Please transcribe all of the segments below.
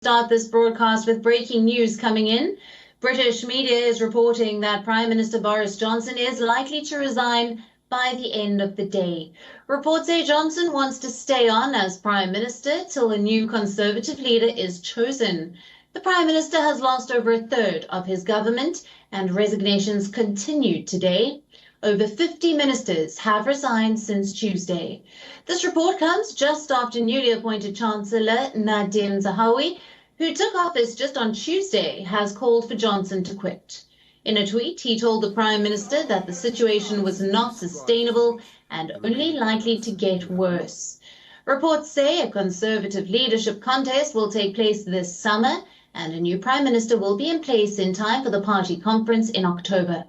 Start this broadcast with breaking news coming in. British media is reporting that Prime Minister Boris Johnson is likely to resign by the end of the day. Reports say Johnson wants to stay on as Prime Minister till a new Conservative leader is chosen. The Prime Minister has lost over a third of his government and resignations continued today. Over 50 ministers have resigned since Tuesday. This report comes just after newly appointed Chancellor Nadhim Zahawi, who took office just on Tuesday, has called for Johnson to quit. In a tweet, he told the Prime Minister that the situation was not sustainable and only likely to get worse. Reports say a Conservative leadership contest will take place this summer and a new Prime Minister will be in place in time for the party conference in October.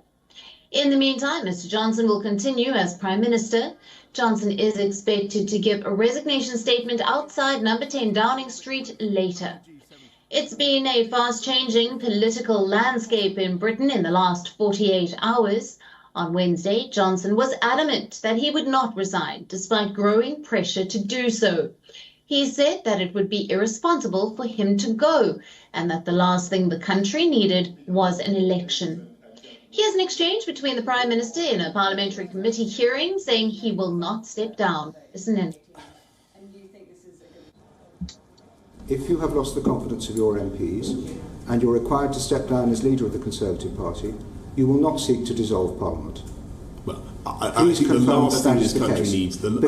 In the meantime, Mr. Johnson will continue as Prime Minister. Johnson is expected to give a resignation statement outside number 10 Downing Street later. It's been a fast-changing political landscape in Britain in the last 48 hours. On Wednesday, Johnson was adamant that he would not resign, despite growing pressure to do so. He said that it would be irresponsible for him to go, and that the last thing the country needed was an election. Here's an exchange between the Prime Minister in a parliamentary committee hearing, saying he will not step down. Listen in. If you have lost the confidence of your MPs and you're required to step down as leader of the Conservative Party, you will not seek to dissolve Parliament. Well, I think the last thing this country needs, but I'm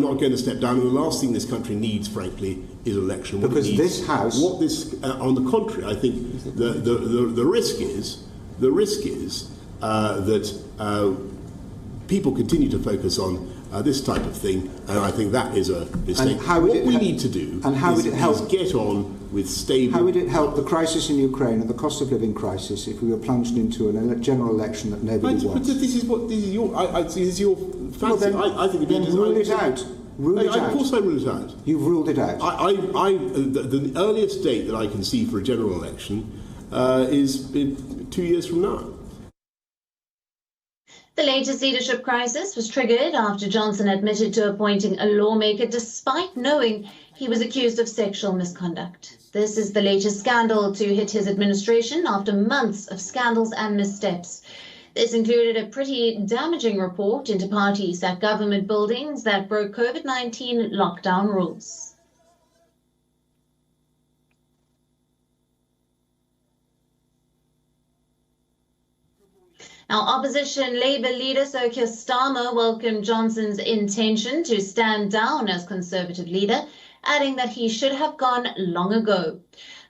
not going to step down. And the last thing this country needs, frankly, is election. On the contrary, I think the risk is that people continue to focus on this type of thing, and I think that is a mistake. What we need to do is get on with stable... How would it help the crisis in Ukraine and the cost of living crisis if we were plunged into a general election that nobody wants? But this is your fancy. Well, then rule it out. Of course I rule it out. You've ruled it out. The earliest date that I can see for a general election is 2 years from now. The latest leadership crisis was triggered after Johnson admitted to appointing a lawmaker despite knowing he was accused of sexual misconduct. This is the latest scandal to hit his administration after months of scandals and missteps. This included a pretty damaging report into parties at government buildings that broke COVID-19 lockdown rules. Now, opposition Labour leader Sir Keir Starmer welcomed Johnson's intention to stand down as Conservative leader, adding that he should have gone long ago.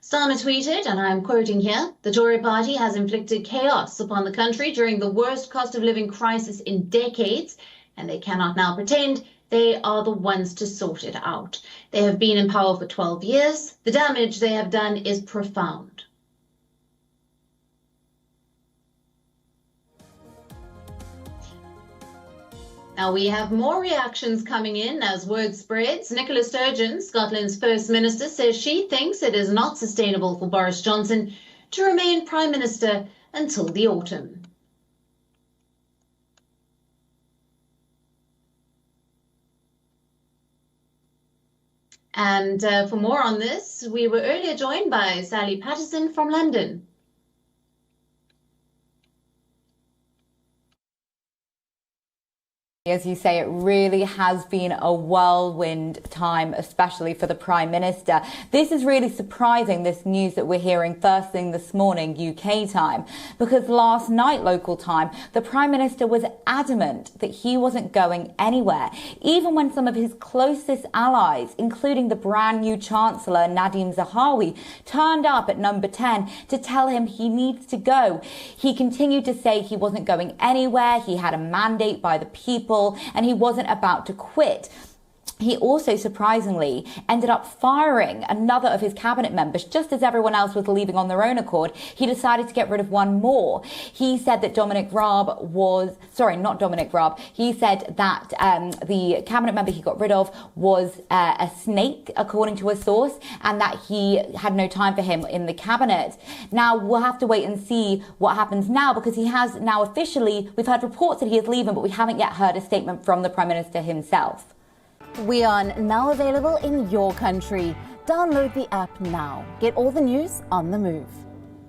Starmer tweeted, and I'm quoting here, "The Tory party has inflicted chaos upon the country during the worst cost of living crisis in decades, and they cannot now pretend they are the ones to sort it out. They have been in power for 12 years. The damage they have done is profound." Now we have more reactions coming in as word spreads. Nicola Sturgeon, Scotland's First Minister, says she thinks it is not sustainable for Boris Johnson to remain Prime Minister until the autumn. And for more on this, we were earlier joined by Sally Patterson from London. As you say, it really has been a whirlwind time, especially for the Prime Minister. This is really surprising, this news that we're hearing first thing this morning, UK time, because last night, local time, the Prime Minister was adamant that he wasn't going anywhere, even when some of his closest allies, including the brand new Chancellor Nadhim Zahawi, turned up at number 10 to tell him he needs to go. He continued to say he wasn't going anywhere, he had a mandate by the people, and he wasn't about to quit. He also, surprisingly, ended up firing another of his cabinet members. Just as everyone else was leaving on their own accord, he decided to get rid of one more. He said that he said that the cabinet member he got rid of was a snake, according to a source, and that he had no time for him in the cabinet. Now, we'll have to wait and see what happens now, because he has now officially, we've heard reports that he is leaving, but we haven't yet heard a statement from the Prime Minister himself. WION, now available in your country. Download the app now. Get all the news on the move.